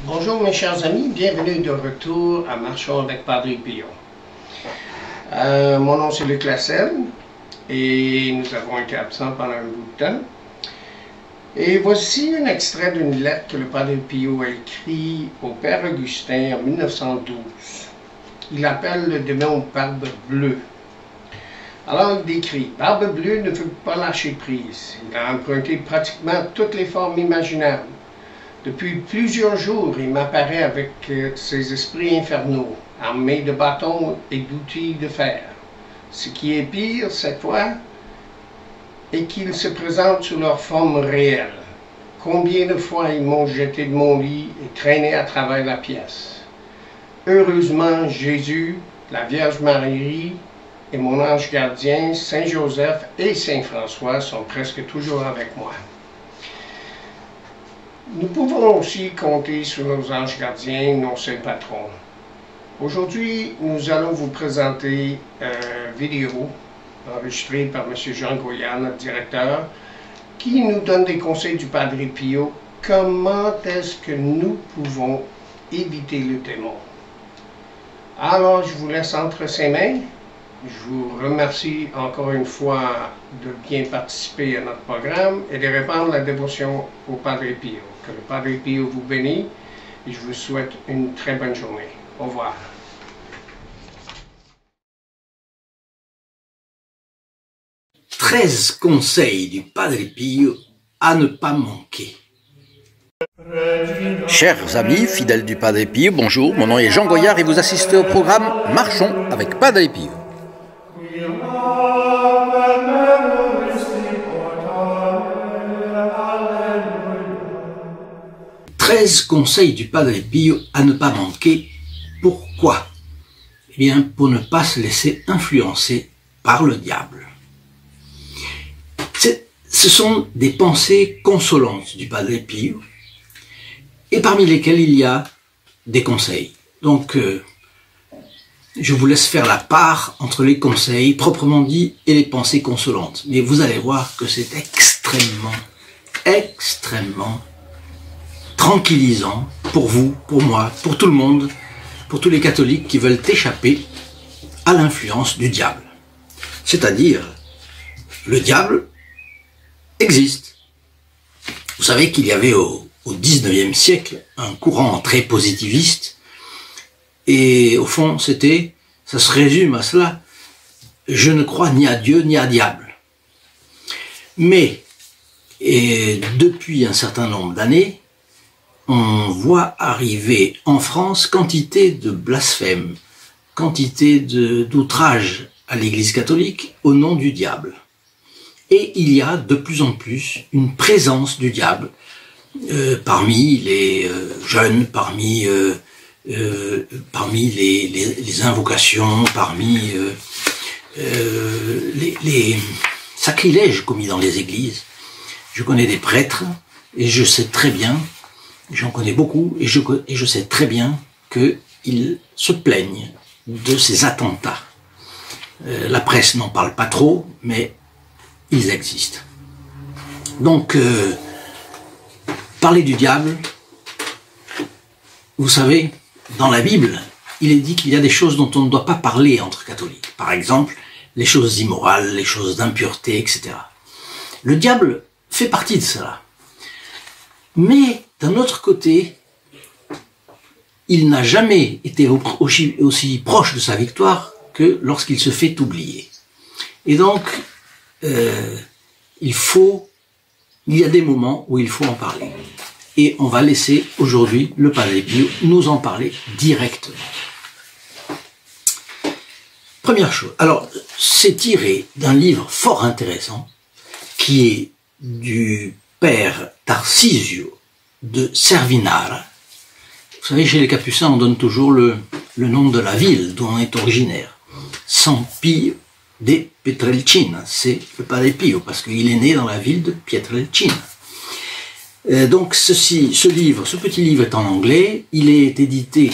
Bonjour mes chers amis, bienvenue de retour à Marchons avec Padre Pio. Mon nom c'est Luc Lasselle et nous avons été absents pendant un bout de temps. Et voici un extrait d'une lettre que le Padre Pio a écrite au Père Augustin en 1912. Il appelle le démon Barbe Bleue. Alors il décrit, Barbe Bleue ne veut pas lâcher prise. Il a emprunté pratiquement toutes les formes imaginables. Depuis plusieurs jours, il m'apparaît avec ses esprits infernaux, armés de bâtons et d'outils de fer. Ce qui est pire, cette fois, est qu'ils se présentent sous leur forme réelle. Combien de fois ils m'ont jeté de mon lit et traîné à travers la pièce. Heureusement, Jésus, la Vierge Marie et mon ange gardien, Saint Joseph et Saint François sont presque toujours avec moi. Nous pouvons aussi compter sur nos anges gardiens, nos saints patrons. Aujourd'hui, nous allons vous présenter une vidéo enregistrée par M. Jean Goyard, notre directeur, qui nous donne des conseils du Padre Pio. Comment est-ce que nous pouvons éviter le démon? Alors, je vous laisse entre ses mains. Je vous remercie encore une fois de bien participer à notre programme et de répandre la dévotion au Padre Pio. Que le Padre Pio vous bénisse et je vous souhaite une très bonne journée. Au revoir. « 13 conseils du Padre Pio à ne pas manquer. Chers amis, fidèles du Padre Pio, bonjour, mon nom est Jean Goyard et vous assistez au programme Marchons avec Padre Pio. 13 conseils du Padre Pio à ne pas manquer. Pourquoi? Eh bien, pour ne pas se laisser influencer par le diable. Ce sont des pensées consolantes du Padre Pio, et parmi lesquelles il y a des conseils. Donc, je vous laisse faire la part entre les conseils proprement dits et les pensées consolantes. Mais vous allez voir que c'est extrêmement tranquillisant pour vous, pour moi, pour tout le monde, pour tous les catholiques qui veulent échapper à l'influence du diable. C'est-à-dire, le diable existe. Vous savez qu'il y avait au XIXe siècle un courant très positiviste et au fond ça se résume à cela: je ne crois ni à Dieu ni à diable. Mais depuis un certain nombre d'années, on voit arriver en France quantité de blasphèmes, quantité d'outrages à l'Église catholique au nom du diable. Et il y a de plus en plus une présence du diable parmi les jeunes, parmi les invocations, parmi les sacrilèges commis dans les églises. Je connais des prêtres et je sais très bien, j'en connais beaucoup, et je sais très bien qu'ils se plaignent de ces attentats. La presse n'en parle pas trop, mais ils existent. Donc, parler du diable, vous savez, dans la Bible, il est dit qu'il y a des choses dont on ne doit pas parler entre catholiques. Par exemple, les choses immorales, les choses d'impureté, etc. Le diable fait partie de cela. Mais, d'un autre côté, il n'a jamais été aussi proche de sa victoire que lorsqu'il se fait oublier. Et donc, il y a des moments où il faut en parler. Et on va laisser aujourd'hui le Padre Pio nous en parler directement. Première chose, alors c'est tiré d'un livre fort intéressant qui est du père Tarcisio de Cervinara. Vous savez, chez les Capucins, on donne toujours le nom de la ville dont on est originaire. San Pio de Pietrelcina, c'est le Padre Pio, parce qu'il est né dans la ville de Pietrelcina. Donc ce petit livre est en anglais, il est édité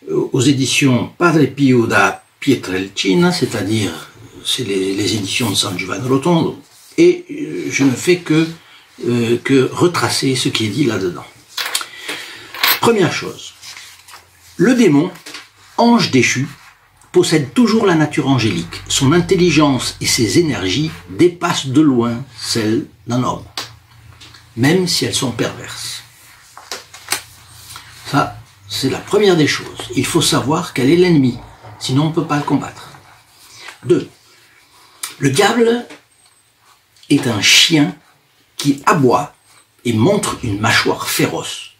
aux éditions Padre Pio da Pietrelcina, c'est-à-dire c'est les éditions de San Giovanni Rotondo, et je ne fais que retracer ce qui est dit là-dedans. Première chose, le démon, ange déchu, possède toujours la nature angélique. Son intelligence et ses énergies dépassent de loin celles d'un homme, même si elles sont perverses. Ça, c'est la première des choses. Il faut savoir quel est l'ennemi, sinon on ne peut pas le combattre. 2. Le diable est un chien qui aboie et montre une mâchoire féroce.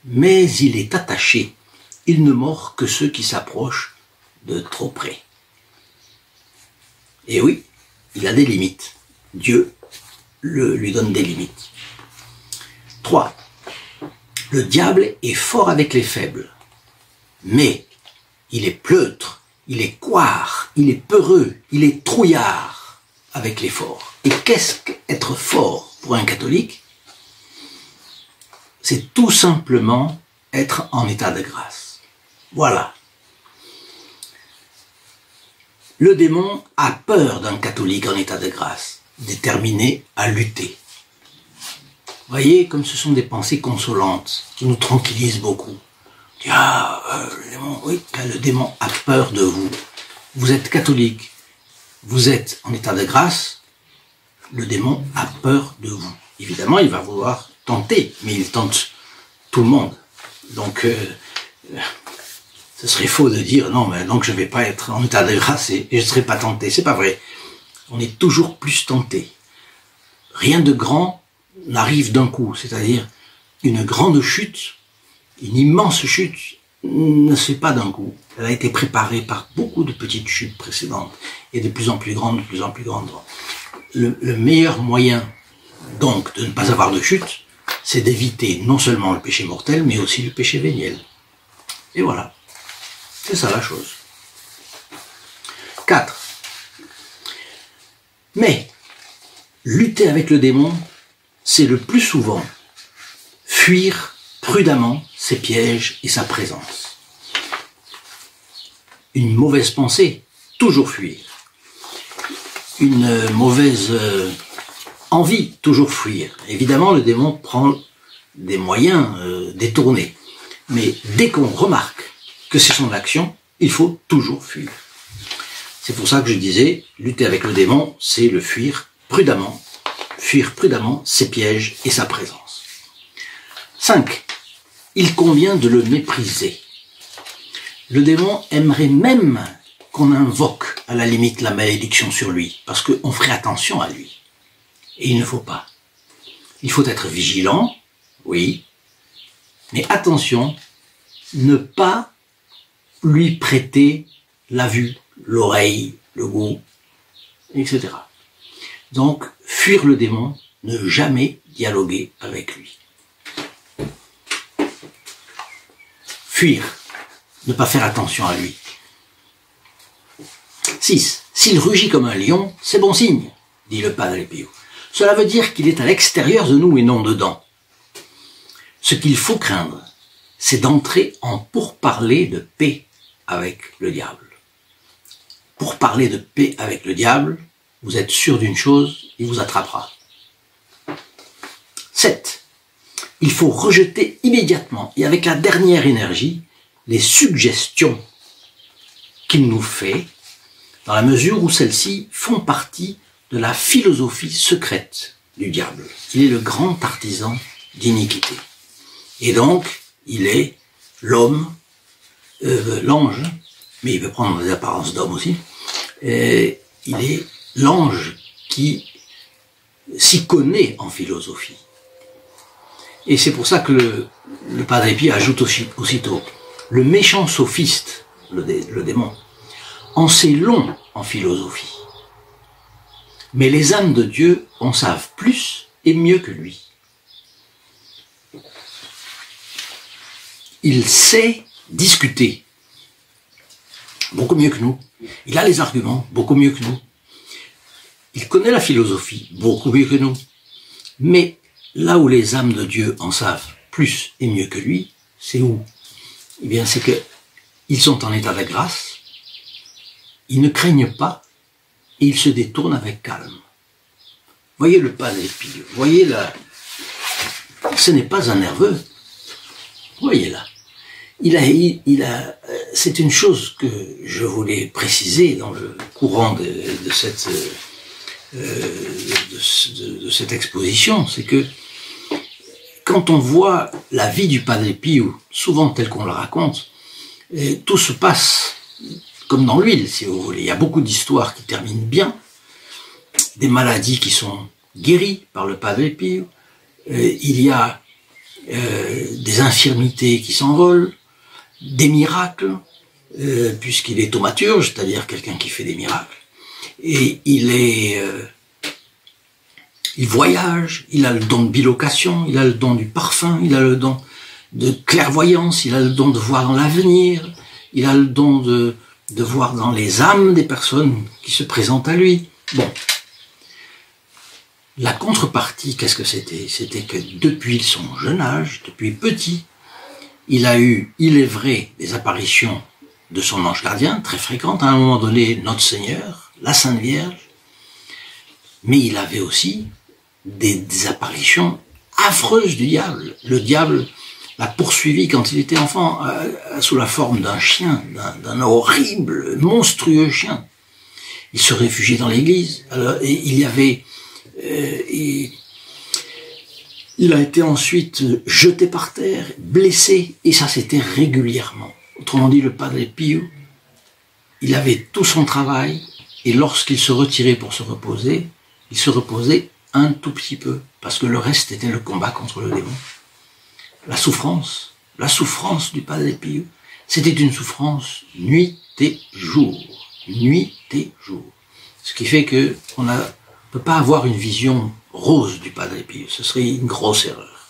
Mais il est attaché. Il ne mord que ceux qui s'approchent de trop près. Et oui, il a des limites. Dieu lui donne des limites. 3. Le diable est fort avec les faibles. Mais il est pleutre, il est couard, il est peureux, il est trouillard avec les forts. Et qu'est-ce qu'être fort pour un catholique? C'est tout simplement être en état de grâce. Voilà. Le démon a peur d'un catholique en état de grâce, déterminé à lutter. Voyez, comme ce sont des pensées consolantes, qui nous tranquillisent beaucoup. Le démon, oui, le démon a peur de vous. Vous êtes catholique, vous êtes en état de grâce, le démon a peur de vous. Évidemment, il va vouloir tenter, mais il tente tout le monde. Donc, ce serait faux de dire non, mais donc je ne vais pas être en état de grâce et je ne serai pas tenté. C'est pas vrai. On est toujours plus tenté. Rien de grand n'arrive d'un coup, c'est-à-dire une grande chute, une immense chute ne se fait pas d'un coup. Elle a été préparée par beaucoup de petites chutes précédentes et de plus en plus grandes, de plus en plus grandes. Le meilleur moyen donc de ne pas avoir de chute, c'est d'éviter non seulement le péché mortel, mais aussi le péché véniel. Et voilà. C'est ça la chose. 4. Mais, lutter avec le démon, c'est le plus souvent fuir prudemment ses pièges et sa présence. Une mauvaise pensée, toujours fuir. Une mauvaise envie, toujours fuir. Évidemment, le démon prend des moyens détournés. Mais dès qu'on remarque que c'est son action, il faut toujours fuir. C'est pour ça que je disais, lutter avec le démon, c'est le fuir prudemment ses pièges et sa présence. 5. Il convient de le mépriser. Le démon aimerait même qu'on invoque à la limite la malédiction sur lui, parce qu'on ferait attention à lui. Et il ne faut pas. Il faut être vigilant, oui, mais attention, ne pas lui prêter la vue, l'oreille, le goût, etc. Donc, fuir le démon, ne jamais dialoguer avec lui. Fuir, ne pas faire attention à lui. 6. S'il rugit comme un lion, c'est bon signe, dit le Padre Pio. Cela veut dire qu'il est à l'extérieur de nous et non dedans. Ce qu'il faut craindre, c'est d'entrer en pourparlers de paix avec le diable. Pour parler de paix avec le diable, vous êtes sûr d'une chose, il vous attrapera. 7. Il faut rejeter immédiatement et avec la dernière énergie les suggestions qu'il nous fait, dans la mesure où celles-ci font partie de la philosophie secrète du diable. Il est le grand artisan d'iniquité. Et donc, il est l'homme, l'ange, mais il peut prendre des apparences d'homme aussi, et il est l'ange qui s'y connaît en philosophie. Et c'est pour ça que le Padre Pio ajoute aussitôt, le méchant sophiste, le démon, en sait long en philosophie. Mais les âmes de Dieu en savent plus et mieux que lui. Il sait discuter beaucoup mieux que nous. Il a les arguments beaucoup mieux que nous. Il connaît la philosophie beaucoup mieux que nous. Mais là où les âmes de Dieu en savent plus et mieux que lui, c'est où? Eh bien, c'est que ils sont en état de grâce, ils ne craignent pas et ils se détournent avec calme. Voyez le Padre Pio, voyez là, ce n'est pas un nerveux. Vous voyez là. C'est une chose que je voulais préciser dans le courant de cette exposition, c'est que quand on voit la vie du Padre Pio, souvent telle qu'on la raconte, tout se passe comme dans l'huile, si vous voulez. Il y a beaucoup d'histoires qui terminent bien, des maladies qui sont guéries par le Padre Pio, il y a des infirmités qui s'envolent, des miracles, puisqu'il est thaumaturge, c'est-à-dire quelqu'un qui fait des miracles, et il voyage, il a le don de bilocation, il a le don du parfum, il a le don de clairvoyance, il a le don de voir dans l'avenir, il a le don de voir dans les âmes des personnes qui se présentent à lui. Bon. La contrepartie, qu'est-ce que c'était? C'était que depuis son jeune âge, depuis petit, il a eu, il est vrai, des apparitions de son ange gardien, très fréquentes, à un moment donné, Notre Seigneur, la Sainte Vierge, mais il avait aussi des apparitions affreuses du diable. Le diable l'a poursuivi quand il était enfant, sous la forme d'un chien, d'un horrible, monstrueux chien. Il se réfugiait dans l'église, et il y avait... il a été ensuite jeté par terre, blessé, et ça c'était régulièrement. Autrement dit, le Padre Pio, il avait tout son travail, et lorsqu'il se retirait pour se reposer, il se reposait un tout petit peu, parce que le reste était le combat contre le démon. La souffrance du Padre Pio, c'était une souffrance nuit et jour, nuit et jour. Ce qui fait que on ne peut pas avoir une vision rose du Padre Pio, ce serait une grosse erreur.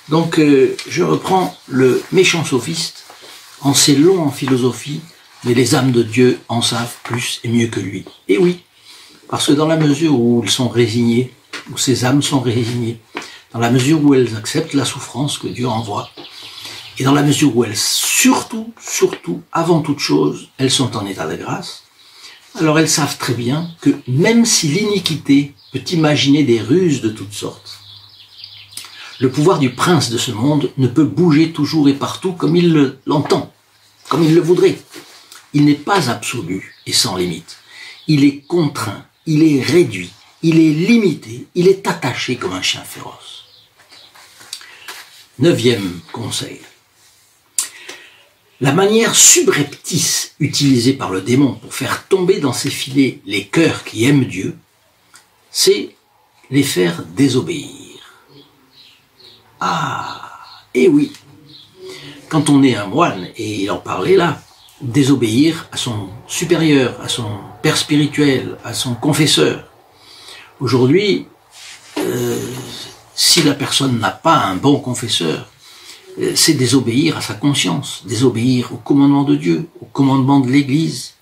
Donc je reprends le méchant sophiste, en sait long en philosophie, mais les âmes de Dieu en savent plus et mieux que lui. Et oui, parce que dans la mesure où ils sont résignés, où ces âmes sont résignées, dans la mesure où elles acceptent la souffrance que Dieu envoie, et dans la mesure où elles, surtout, avant toute chose, elles sont en état de grâce, alors elles savent très bien que même si l'iniquité peut imaginer des ruses de toutes sortes, le pouvoir du prince de ce monde ne peut bouger toujours et partout comme il l'entend, comme il le voudrait. Il n'est pas absolu et sans limite. Il est contraint, il est réduit, il est limité, il est attaché comme un chien féroce. 9e conseil. La manière subreptice utilisée par le démon pour faire tomber dans ses filets les cœurs qui aiment Dieu, c'est les faire désobéir. Ah, et oui, quand on est un moine, et il en parlait là, désobéir à son supérieur, à son père spirituel, à son confesseur. Aujourd'hui, si la personne n'a pas un bon confesseur, c'est désobéir à sa conscience, désobéir au commandement de Dieu, au commandement de l'Église,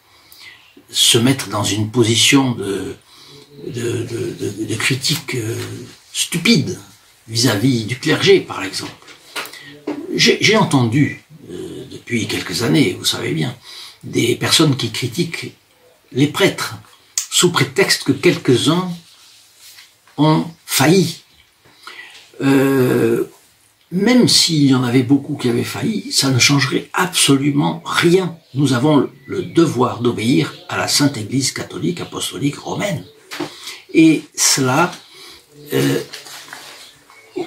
se mettre dans une position de critique stupide vis-à-vis du clergé, par exemple. J'ai entendu, depuis quelques années, vous savez bien, des personnes qui critiquent les prêtres, sous prétexte que quelques-uns ont failli. Même s'il y en avait beaucoup qui avaient failli, ça ne changerait absolument rien. Nous avons le devoir d'obéir à la Sainte Église catholique, apostolique, romaine. Et cela,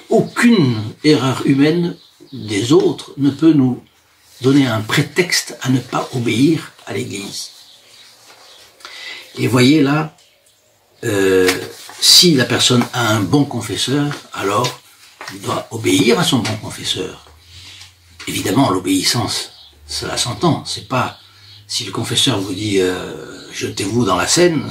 aucune erreur humaine des autres ne peut nous donner un prétexte à ne pas obéir à l'Église. Et voyez là, si la personne a un bon confesseur, alors il doit obéir à son bon confesseur. Évidemment, l'obéissance, cela s'entend. C'est pas si le confesseur vous dit jetez-vous dans la Seine,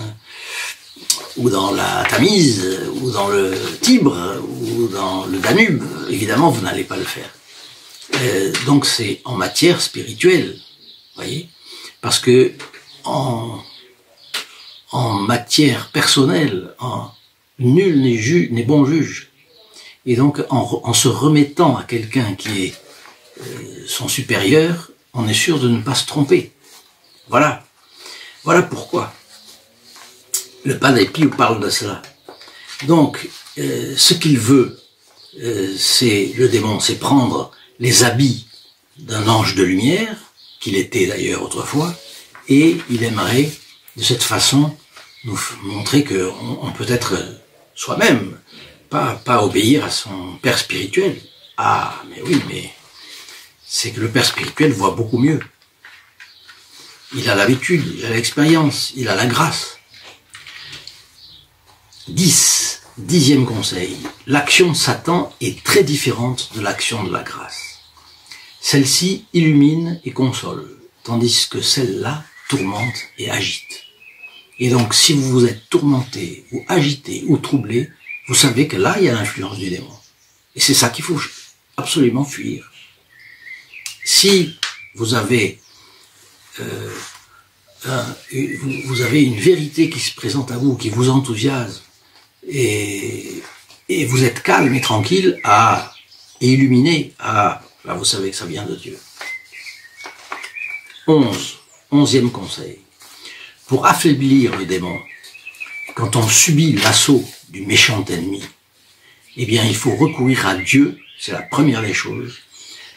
ou dans la Tamise, ou dans le Tibre, ou dans le Danube. Évidemment, vous n'allez pas le faire. Donc c'est en matière spirituelle, voyez, parce que en matière personnelle, nul n'est bon juge. Et donc, en se remettant à quelqu'un qui est son supérieur, on est sûr de ne pas se tromper. Voilà. Voilà pourquoi le Padre Pio parle de cela. Donc, ce qu'il veut, c'est le démon, c'est prendre les habits d'un ange de lumière, qu'il était d'ailleurs autrefois, et il aimerait de cette façon nous montrer qu'on peut être soi-même, pas obéir à son père spirituel. Ah, mais oui, mais c'est que le père spirituel voit beaucoup mieux. Il a l'habitude, il a l'expérience, il a la grâce. 10e conseil. L'action de Satan est très différente de l'action de la grâce. Celle-ci illumine et console, tandis que celle-là tourmente et agite. Et donc, si vous vous êtes tourmenté, ou agité, ou troublé, vous savez que là, il y a l'influence du démon. Et c'est ça qu'il faut absolument fuir. Si vous avez vous avez une vérité qui se présente à vous, qui vous enthousiasme, et vous êtes calme et tranquille, et illuminé, là vous savez que ça vient de Dieu. 11e conseil. Pour affaiblir le démon, quand on subit l'assaut du méchant ennemi, eh bien il faut recourir à Dieu, c'est la première des choses,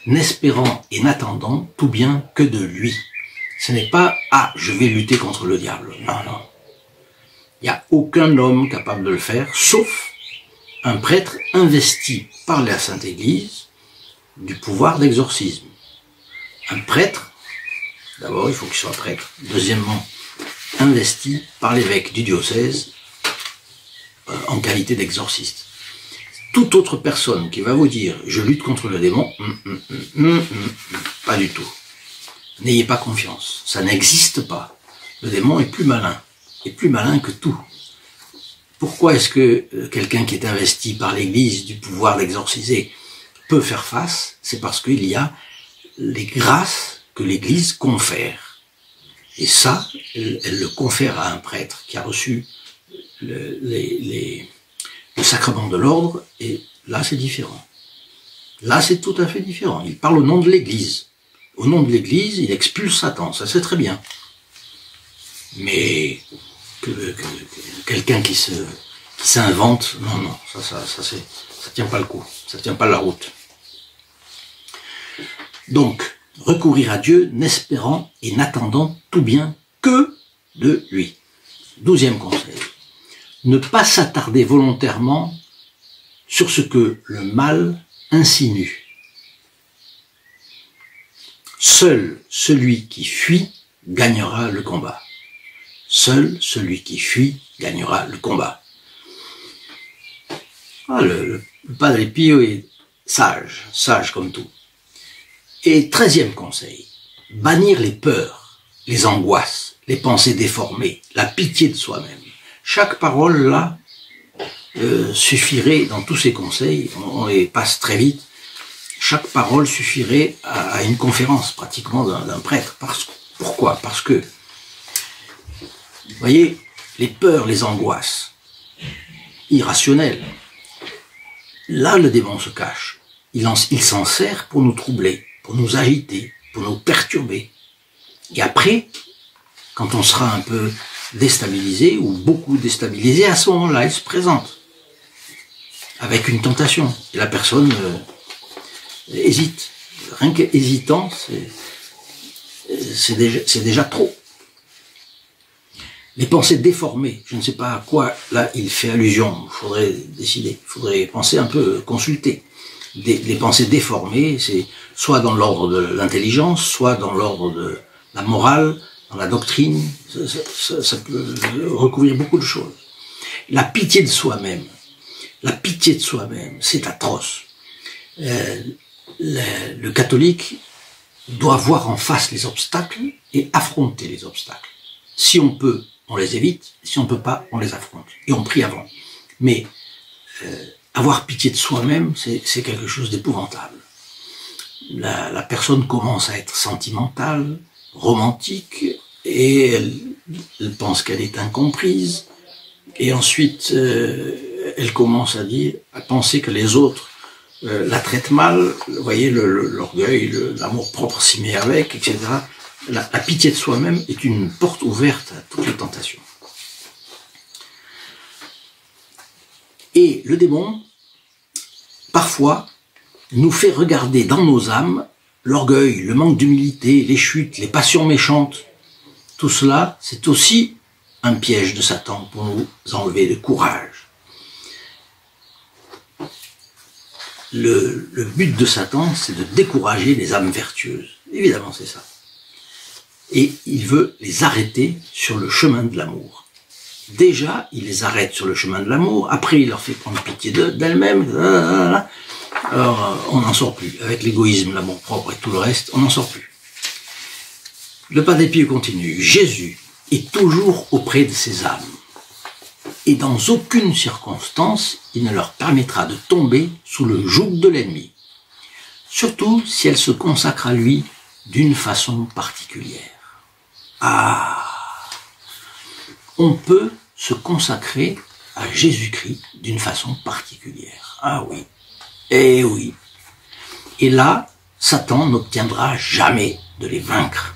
n'espérant et n'attendant tout bien que de lui. Ce n'est pas « Ah, je vais lutter contre le diable ». Non, non. Il n'y a aucun homme capable de le faire, sauf un prêtre investi par la Sainte Église du pouvoir d'exorcisme. Un prêtre, d'abord il faut qu'il soit prêtre. Deuxièmement, investi par l'évêque du diocèse en qualité d'exorciste. Toute autre personne qui va vous dire « Je lutte contre le démon », pas du tout. N'ayez pas confiance, ça n'existe pas. Le démon est plus malin que tout. Pourquoi est-ce que quelqu'un qui est investi par l'Église du pouvoir d'exorciser peut faire face? C'est parce qu'il y a les grâces que l'Église confère. Et ça, elle le confère à un prêtre qui a reçu le sacrement de l'ordre, et là c'est différent. Là c'est tout à fait différent. Il parle au nom de l'Église. Au nom de l'Église, il expulse Satan, ça c'est très bien. Mais quelqu'un qui s'invente, non, ça tient pas le coup, ça tient pas la route. Donc, recourir à Dieu, n'espérant et n'attendant tout bien que de lui. 12e conseil. Ne pas s'attarder volontairement sur ce que le mal insinue. Seul celui qui fuit gagnera le combat. Seul celui qui fuit gagnera le combat. Le Padre Pio est sage comme tout. Et 13e conseil, bannir les peurs, les angoisses, les pensées déformées, la pitié de soi-même. Chaque parole là suffirait, dans tous ces conseils, on les passe très vite, chaque parole suffirait à une conférence pratiquement d'un prêtre. Pourquoi? Parce que, vous voyez, les peurs, les angoisses irrationnelles, là le démon se cache. Il s'en sert pour nous troubler, pour nous agiter, pour nous perturber. Et après, quand on sera un peu déstabilisé ou beaucoup déstabilisé, à ce moment-là, il se présente avec une tentation. Et la personne hésite. Rien qu'hésitant, c'est déjà trop. Les pensées déformées, je ne sais pas à quoi là il fait allusion, il faudrait décider, il faudrait penser un peu, consulter. Les pensées déformées, c'est soit dans l'ordre de l'intelligence, soit dans l'ordre de la morale, dans la doctrine, ça peut recouvrir beaucoup de choses. La pitié de soi-même, c'est atroce. Le catholique doit voir en face les obstacles et affronter les obstacles. Si on peut, on les évite, si on ne peut pas, on les affronte. Et on prie avant. Mais avoir pitié de soi-même, c'est quelque chose d'épouvantable. La personne commence à être sentimentale, romantique, et elle pense qu'elle est incomprise, et ensuite elle commence à penser que les autres la traitent mal. Vous voyez, l'orgueil, l'amour-propre s'y met avec, etc. La pitié de soi-même est une porte ouverte à toutes les tentations. Et le démon, parfois, nous fait regarder dans nos âmes l'orgueil, le manque d'humilité, les chutes, les passions méchantes. Tout cela, c'est aussi un piège de Satan pour nous enlever le courage. Le but de Satan, c'est de décourager les âmes vertueuses. Évidemment, c'est ça. Et il veut les arrêter sur le chemin de l'amour. Déjà, il les arrête sur le chemin de l'amour. Après, il leur fait prendre pitié d'elles-mêmes. Alors, on n'en sort plus. Avec l'égoïsme, l'amour-propre et tout le reste, on n'en sort plus. Le Padre Pio continue. Jésus est toujours auprès de ces âmes. Et dans aucune circonstance, il ne leur permettra de tomber sous le joug de l'ennemi. Surtout si elles se consacrent à lui d'une façon particulière. Ah! On peut se consacrer à Jésus-Christ d'une façon particulière. Ah oui. Eh oui. Et là, Satan n'obtiendra jamais de les vaincre.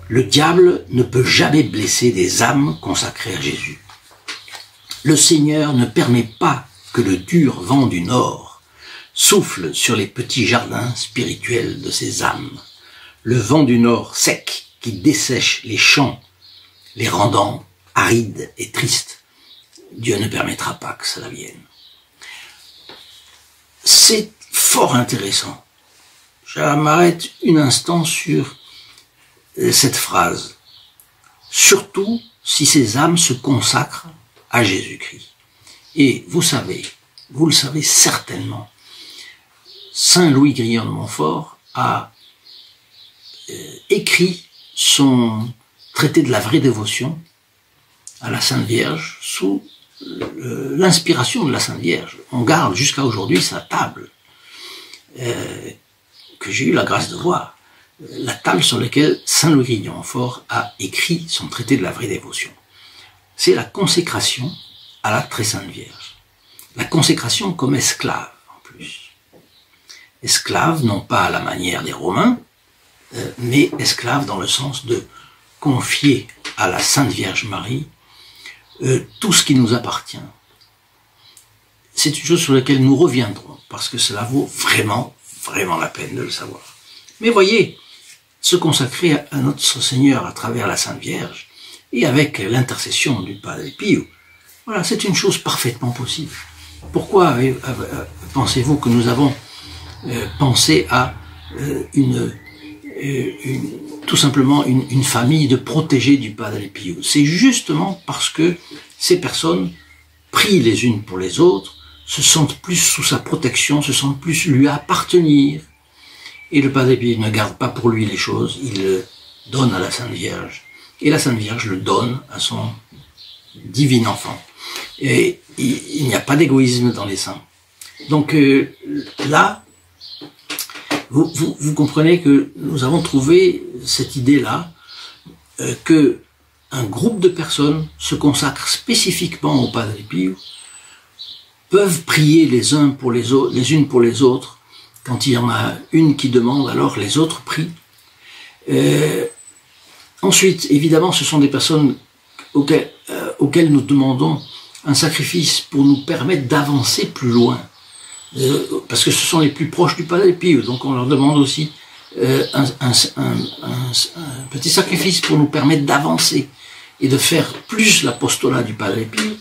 Le diable ne peut jamais blesser des âmes consacrées à Jésus. Le Seigneur ne permet pas que le dur vent du Nord souffle sur les petits jardins spirituels de ces âmes. Le vent du Nord sec qui dessèche les champs, les rendant arides et tristes. Dieu ne permettra pas que cela vienne. C'est fort intéressant. Je m'arrête un instant sur cette phrase. Surtout si ces âmes se consacrent à Jésus-Christ. Et vous le savez certainement, Saint Louis Grillon de Montfort a écrit son traité de la vraie dévotion à la Sainte Vierge sous l'inspiration de la Sainte Vierge. On garde jusqu'à aujourd'hui sa table que j'ai eu la grâce de voir. La table sur laquelle Saint Louis Grillon de Montfort a écrit son traité de la vraie dévotion. C'est la consécration à la très Sainte Vierge. La consécration comme esclave, en plus. Esclave, non pas à la manière des Romains, mais esclave dans le sens de confier à la Sainte Vierge Marie tout ce qui nous appartient. C'est une chose sur laquelle nous reviendrons, parce que cela vaut vraiment, vraiment la peine de le savoir. Mais voyez, se consacrer à notre Seigneur à travers la Sainte Vierge, et avec l'intercession du Padre Pio, voilà, c'est une chose parfaitement possible. Pourquoi pensez-vous que nous avons pensé à tout simplement une famille de protégés du Padre Pio? C'est justement parce que ces personnes prient les unes pour les autres, se sentent plus sous sa protection, se sentent plus lui appartenir. Et le Padre Pio ne garde pas pour lui les choses, il le donne à la Sainte Vierge. Et la Sainte Vierge le donne à son divin enfant. Et il n'y a pas d'égoïsme dans les saints. Donc là, vous comprenez que nous avons trouvé cette idée-là, que un groupe de personnes se consacrent spécifiquement au Padre Pio, peuvent prier les uns pour les autres, les unes pour les autres. Quand il y en a une qui demande, alors les autres prient. Ensuite, évidemment, ce sont des personnes auxquelles nous demandons un sacrifice pour nous permettre d'avancer plus loin. Parce que ce sont les plus proches du Padre Pio, donc on leur demande aussi un petit sacrifice pour nous permettre d'avancer et de faire plus l'apostolat du Padre Pio.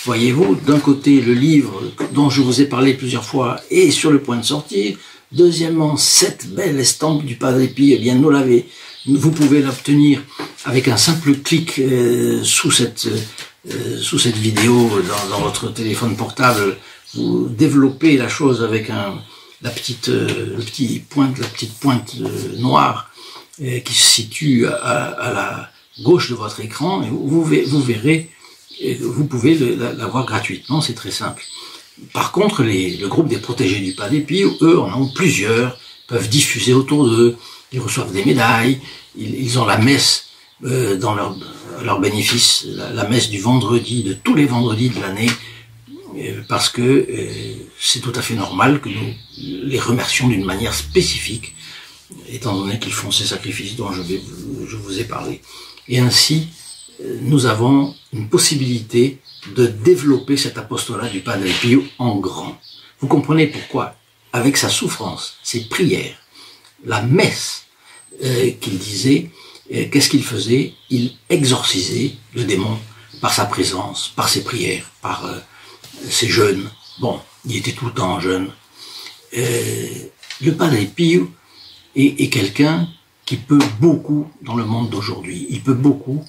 Voyez-vous, d'un côté, le livre dont je vous ai parlé plusieurs fois est sur le point de sortir. Deuxièmement, cette belle estampe du Padre Pio, eh bien, vous pouvez l'obtenir avec un simple clic sous cette vidéo dans votre téléphone portable. Vous développez la chose avec la petite pointe noire qui se situe à la gauche de votre écran, et vous verrez. Vous pouvez l'avoir gratuitement, c'est très simple. Par contre, le groupe des protégés du Padre Pio, eux, en ont plusieurs, peuvent diffuser autour d'eux, ils reçoivent des médailles, ils ont la messe dans leur bénéfice, la messe du vendredi, de tous les vendredis de l'année, parce que c'est tout à fait normal que nous les remercions d'une manière spécifique, étant donné qu'ils font ces sacrifices dont je vous ai parlé. Et ainsi, nous avons une possibilité de développer cet apostolat du Padre Pio en grand. Vous comprenez pourquoi, avec sa souffrance, ses prières, la messe qu'il disait, qu'est-ce qu'il faisait? Il exorcisait le démon par sa présence, par ses prières, par ses jeûnes. Bon, il était tout le temps jeûne. Le Padre Pio est quelqu'un qui peut beaucoup dans le monde d'aujourd'hui. Il peut beaucoup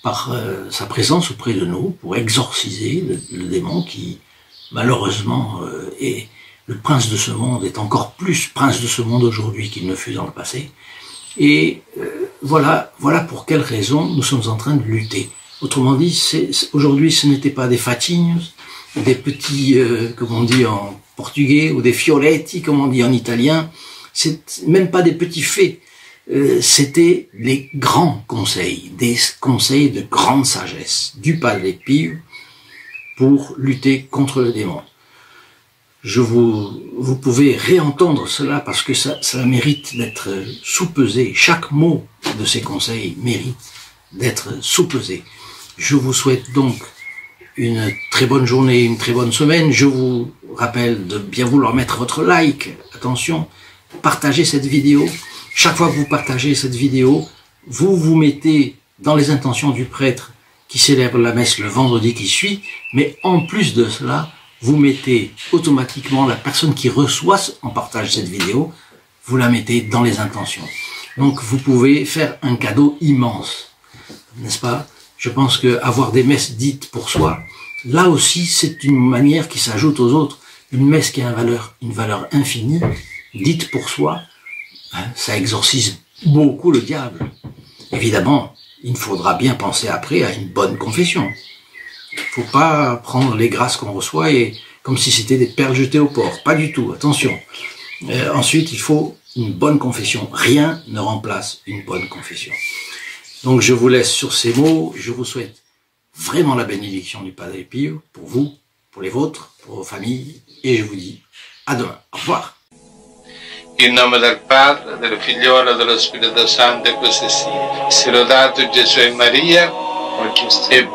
par sa présence auprès de nous pour exorciser le démon qui, malheureusement, est le prince de ce monde, est encore plus prince de ce monde aujourd'hui qu'il ne fut dans le passé. Et voilà pour quelles raisons nous sommes en train de lutter. Autrement dit, aujourd'hui, ce n'était pas des fatinhos, des petits, comme on dit en portugais, ou des fioretti, comme on dit en italien. C'est même pas des petits faits. C'était les grands conseils, des conseils de grande sagesse du Padre Pio pour lutter contre le démon. Vous pouvez réentendre cela parce que ça mérite d'être soupesé. Chaque mot de ces conseils mérite d'être soupesé. Je vous souhaite donc une très bonne journée, une très bonne semaine. Je vous rappelle de bien vouloir mettre votre like. Attention, partagez cette vidéo. Chaque fois que vous partagez cette vidéo, vous vous mettez dans les intentions du prêtre qui célèbre la messe le vendredi qui suit, mais en plus de cela, vous mettez automatiquement la personne qui reçoit en partage cette vidéo, vous la mettez dans les intentions. Donc vous pouvez faire un cadeau immense, n'est-ce pas? Je pense que avoir des messes dites pour soi, là aussi c'est une manière qui s'ajoute aux autres. Une messe qui a une valeur infinie, dite pour soi, ça exorcise beaucoup le diable. Évidemment, il faudra bien penser après à une bonne confession. Il ne faut pas prendre les grâces qu'on reçoit et comme si c'était des perles jetées au port. Pas du tout, attention. Ensuite, il faut une bonne confession. Rien ne remplace une bonne confession. Donc je vous laisse sur ces mots. Je vous souhaite vraiment la bénédiction du Padre Pio pour vous, pour les vôtres, pour vos familles. Et je vous dis à demain. Au revoir. In nome del Padre, del Figliolo e dello Spirito Santo, e così sia. Sia lodato Gesù e Maria, oggi e